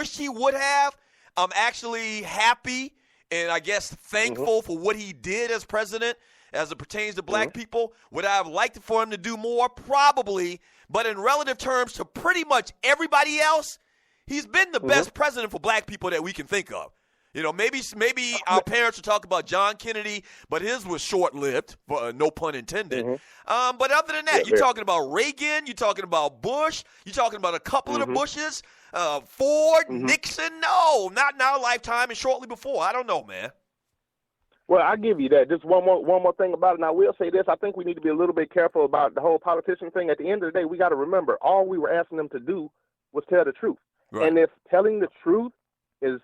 wish he would have. I'm actually happy and I guess thankful for what he did as president as it pertains to black people. Would I have liked for him to do more? Probably. But in relative terms to pretty much everybody else, he's been the best president for black people that we can think of. You know, maybe our parents would talk about John Kennedy, but his was short-lived, no pun intended. But other than that, you're talking about Reagan, you're talking about Bush, you're talking about a couple of the Bushes, Ford, Nixon. No, not in our lifetime and shortly before. I don't know, man. Well, I give you that. Just one more thing about it, and I will say this. I think we need to be a little bit careful about the whole politician thing. At the end of the day, we got to remember, all we were asking them to do was tell the truth. Right. And if telling the truth is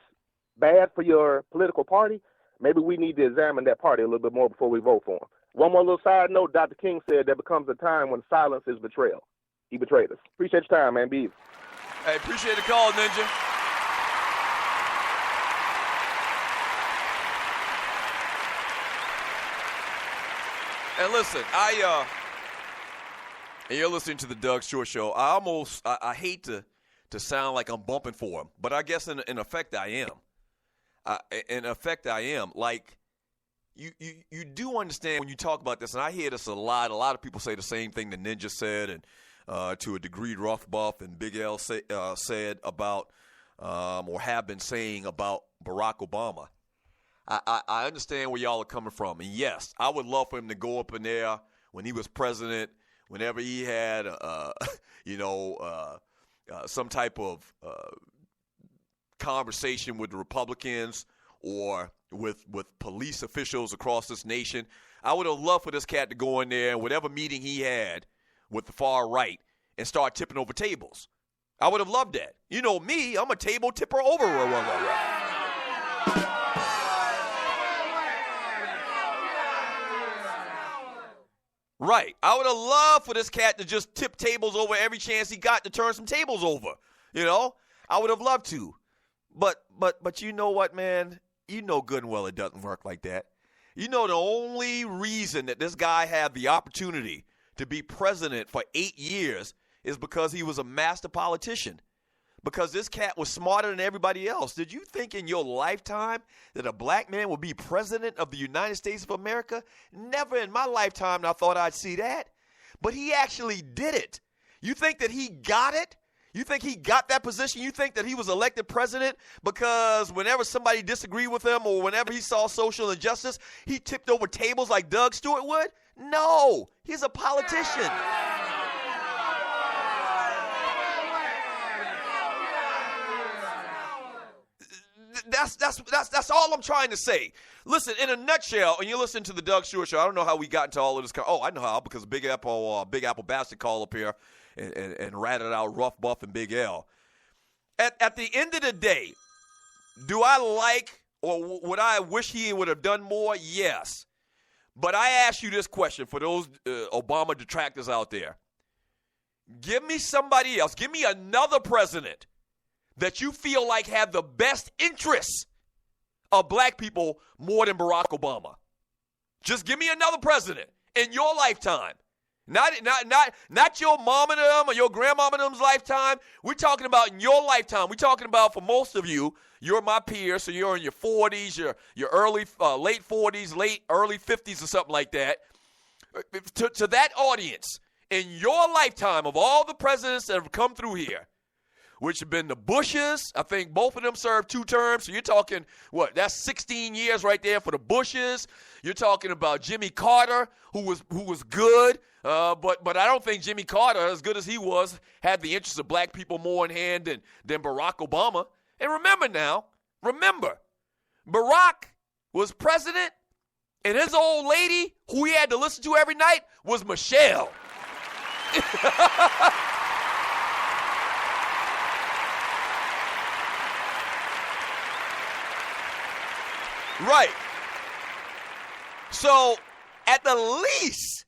bad for your political party, maybe we need to examine that party a little bit more before we vote for him. One more little side note, Dr. King said there becomes a time when silence is betrayal. He betrayed us. Appreciate your time, man. Be. Hey, appreciate the call, Ninja. And listen, and you're listening to the Doug Short Show. I hate to sound like I'm bumping for him, but I guess in effect I am. Like, you do understand when you talk about this, and I hear this a lot. A lot of people say the same thing that Ninja said, and to a degree, Rough Buff and Big L said about, or have been saying about Barack Obama. I understand where y'all are coming from, and yes, I would love for him to go up in there when he was president, whenever he had, some type of conversation with the Republicans or with police officials across this nation. I would have loved for this cat to go in there and whatever meeting he had with the far right and start tipping over tables. I would have loved that. You know me, I'm a table tipper over. Right. I would have loved for this cat to just tip tables over every chance he got to turn some tables over. You know? I would have loved to. But you know what, man? You know good and well it doesn't work like that. You know the only reason that this guy had the opportunity to be president for 8 years is because he was a master politician. Because this cat was smarter than everybody else. Did you think in your lifetime that a black man would be president of the United States of America? Never in my lifetime I thought I'd see that. But he actually did it. You think that he got it? You think he got that position? You think that he was elected president because whenever somebody disagreed with him or whenever he saw social injustice, he tipped over tables like Doug Stewart would? No, he's a politician. That's all I'm trying to say. Listen, in a nutshell, and you listen to the Doug Stewart Show, I don't know how we got into all of this. Oh, I know how, because Big Apple Bastard called up here and ratted out Rough Buff and Big L. At the end of the day, do I like or would I wish he would have done more? Yes. But I ask you this question for those Obama detractors out there. Give me somebody else. Give me another president that you feel like had the best interests of black people more than Barack Obama. Just give me another president in your lifetime. Not your mom and them or your grandmama and them's lifetime. We're talking about in your lifetime. We're talking about for most of you, you're my peers, so you're in your 40s, your late 40s, early 50s or something like that. To that audience, in your lifetime of all the presidents that have come through here, which have been the Bushes. I think both of them served 2 terms. So you're talking, that's 16 years right there for the Bushes. You're talking about Jimmy Carter, who was good. But I don't think Jimmy Carter, as good as he was, had the interests of black people more in hand than Barack Obama. And remember, Barack was president, and his old lady, who he had to listen to every night, was Michelle. Right. So, at the least,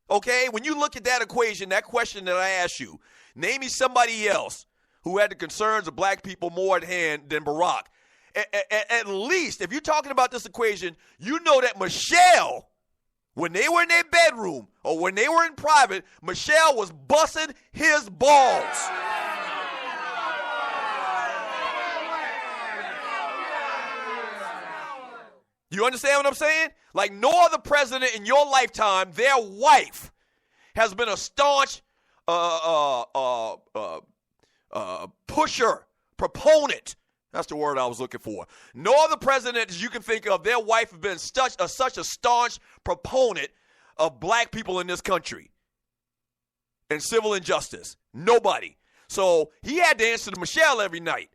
okay, when you look at that equation, that question that I asked you, name me somebody else who had the concerns of black people more at hand than Barack. At least, if you're talking about this equation, you know that Michelle, when they were in their bedroom or when they were in private, Michelle was busting his balls. You understand what I'm saying? Like no other president in your lifetime, their wife has been a staunch pusher, proponent. That's the word I was looking for. No other president that you can think of, their wife has been such a staunch proponent of black people in this country and civil injustice. Nobody. So he had to answer to Michelle every night.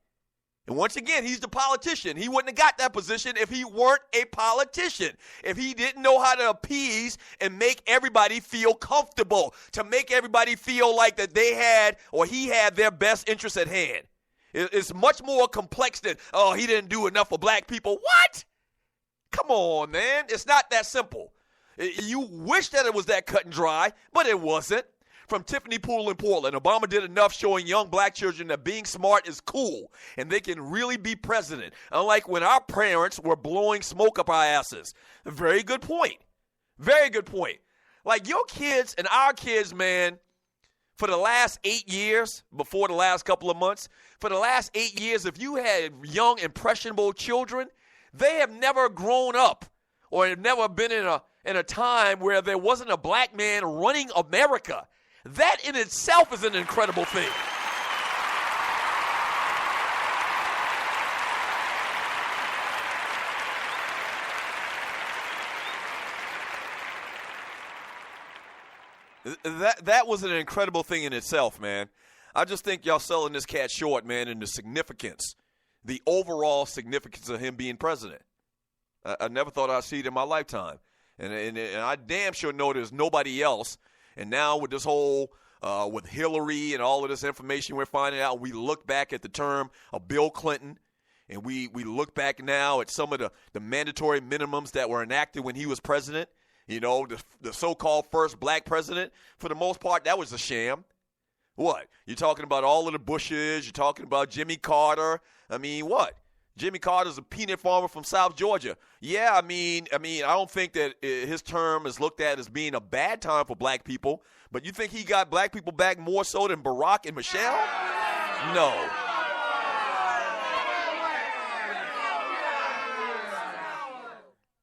And once again, he's the politician. He wouldn't have got that position if he weren't a politician, if he didn't know how to appease and make everybody feel comfortable, to make everybody feel like that they had or he had their best interests at hand. It's much more complex than, oh, he didn't do enough for black people. What? Come on, man. It's not that simple. You wish that it was that cut and dry, but it wasn't. From Tiffany Poole in Portland, Obama did enough showing young black children that being smart is cool and they can really be president, unlike when our parents were blowing smoke up our asses. Very good point. Very good point. Like your kids and our kids, man, for the last 8 years, before the last couple of months, for the last 8 years, if you had young, impressionable children, they have never grown up or have never been in a time where there wasn't a black man running America. That in itself is an incredible thing. That was an incredible thing in itself, man. I just think y'all selling this cat short, man, in the significance, the overall significance of him being president. I never thought I'd see it in my lifetime. And I damn sure know there's nobody else. And now with this whole, with Hillary and all of this information we're finding out, we look back at the term of Bill Clinton, and we look back now at some of the mandatory minimums that were enacted when he was president. You know, the so-called first black president, for the most part, that was a sham. What? You're talking about all of the Bushes. You're talking about Jimmy Carter. I mean, what? Jimmy Carter's a peanut farmer from South Georgia. Yeah, I mean, I don't think that his term is looked at as being a bad time for black people. But you think he got black people back more so than Barack and Michelle? No.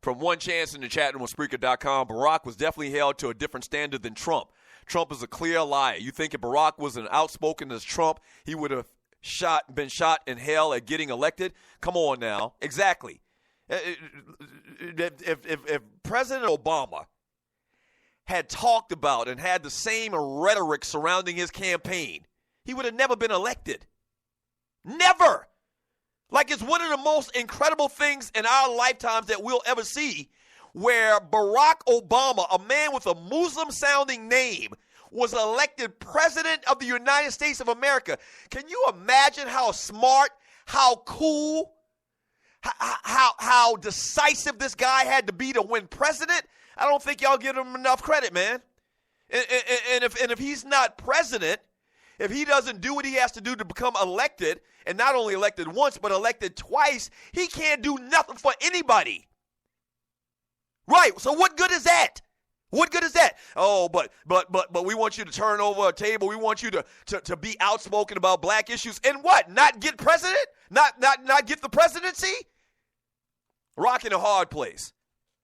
From one chance in the chat room on Spreaker.com, Barack was definitely held to a different standard than Trump. Trump is a clear liar. You think if Barack was as outspoken as Trump, he would have been shot in hell at getting elected? Come on now. Exactly. If President Obama had talked about and had the same rhetoric surrounding his campaign, he would have never been elected. Never. Like it's one of the most incredible things in our lifetimes that we'll ever see, where Barack Obama, a man with a Muslim-sounding name, was elected president of the United States of America. Can you imagine how smart, how cool, how decisive this guy had to be to win president? I don't think y'all give him enough credit, man. And if he's not president, if he doesn't do what he has to do to become elected, and not only elected once, but elected twice, he can't do nothing for anybody. Right, so what good is that? What good is that? Oh, but we want you to turn over a table. We want you to be outspoken about black issues. And what? Not get president? Not get the presidency? Rocking a hard place.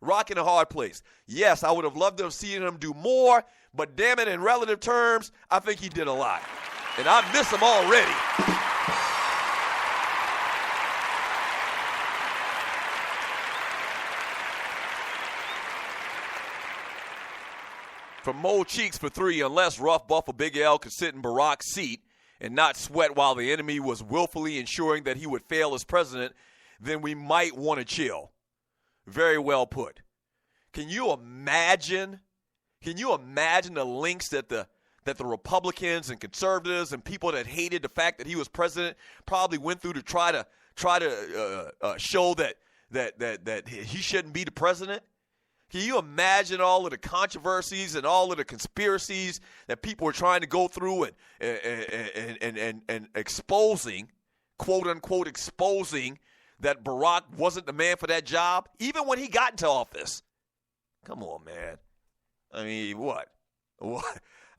Rocking a hard place. Yes, I would have loved to have seen him do more, but damn it, in relative terms, I think he did a lot. And I miss him already. From Mo Cheeks for 3, unless Rough Buff or Big L could sit in Barack's seat and not sweat while the enemy was willfully ensuring that he would fail as president, then we might want to chill. Very well put. Can you imagine the links that the Republicans and conservatives and people that hated the fact that he was president probably went through to try to show that he shouldn't be the president? Can you imagine all of the controversies and all of the conspiracies that people were trying to go through and exposing, quote unquote, exposing that Barack wasn't the man for that job, even when he got into office? Come on, man. I mean, what?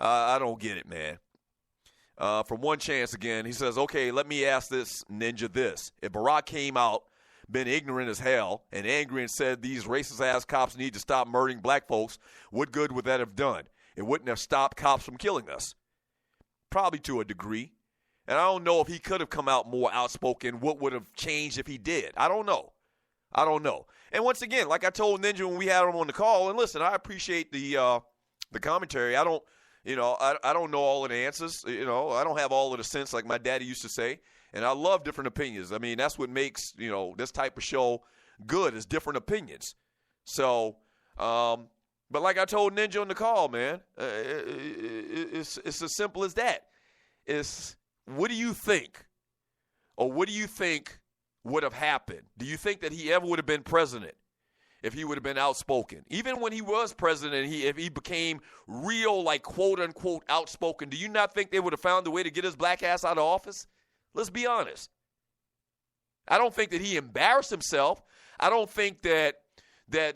I don't get it, man. From one chance again, he says, okay, let me ask this ninja this. If Barack came out been ignorant as hell and angry and said these racist-ass cops need to stop murdering black folks, what good would that have done? It wouldn't have stopped cops from killing us. Probably to a degree. And I don't know if he could have come out more outspoken, what would have changed if he did. I don't know. And once again, like I told Ninja when we had him on the call, and listen, I appreciate the commentary. I don't know all of the answers. I don't have all of the sense like my daddy used to say. And I love different opinions. I mean, that's what makes, this type of show good is different opinions. So, but like I told Ninja on the call, man, it's as simple as that. It's what do you think? Or what do you think would have happened? Do you think that he ever would have been president if he would have been outspoken? Even when he was president, if he became real, like, quote-unquote outspoken, do you not think they would have found a way to get his black ass out of office? Let's be honest. I don't think that he embarrassed himself. I don't think that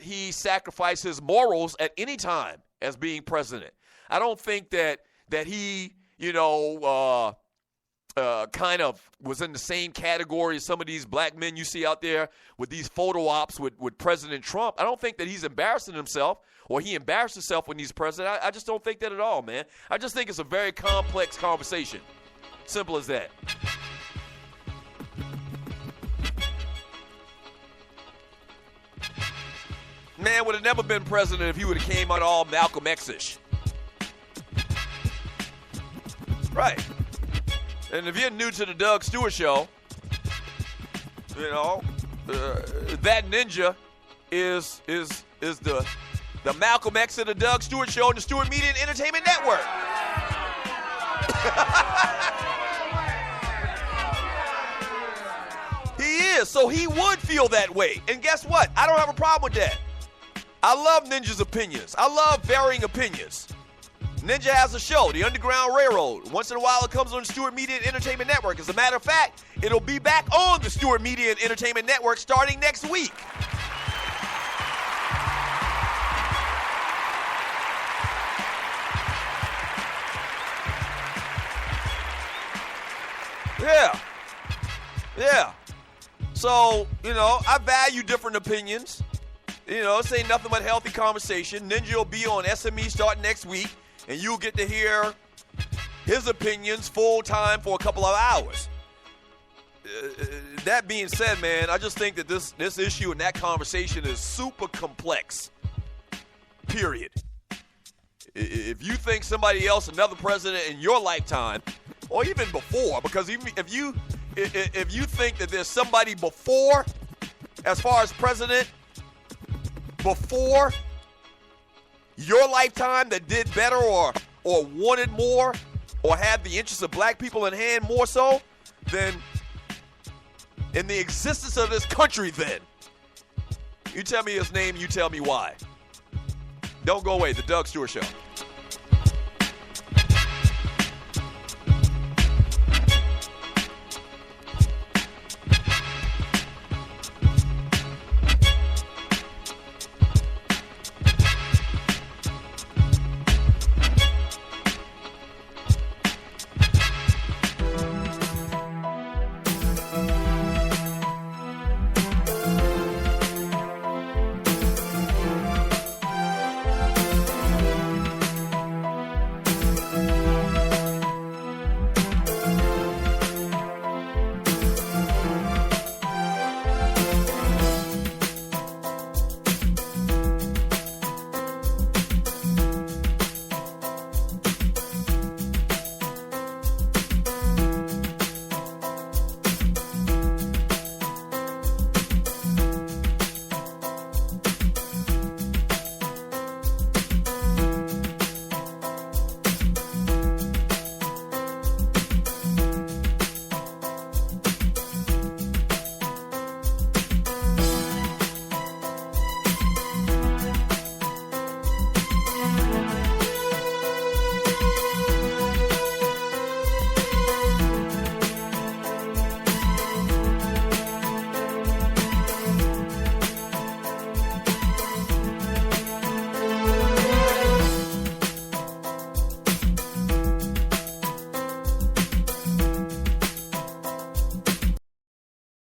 he sacrificed his morals at any time as being president. I don't think that he, kind of was in the same category as some of these black men you see out there with these photo ops with President Trump. I don't think that he's embarrassing himself or he embarrassed himself when he's president. I just don't think that at all, man. I just think it's a very complex conversation. Simple as that. Man would have never been president if he would have came out all Malcolm X-ish. Right. And if you're new to the Doug Stewart Show, that ninja is the Malcolm X of the Doug Stewart Show and the Stewart Media and Entertainment Network. He is, so he would feel that way. And guess what? I don't have a problem with that. I love Ninja's opinions. I love varying opinions. Ninja has a show, The Underground Railroad. Once in a while, it comes on the Stewart Media and Entertainment Network. As a matter of fact, it'll be back on the Stewart Media and Entertainment Network starting next week. Yeah. So, I value different opinions. This ain't nothing but healthy conversation. Ninja will be on SME starting next week, and you'll get to hear his opinions full time for a couple of hours. That being said, man, I just think that this issue and that conversation is super complex. Period. If you think somebody else, another president in your lifetime, or even before, because even if you think that there's somebody before, as far as president, before your lifetime that did better or wanted more or had the interests of black people in hand more so than in the existence of this country, then you tell me his name, you tell me why. Don't go away. The Doug Stewart Show.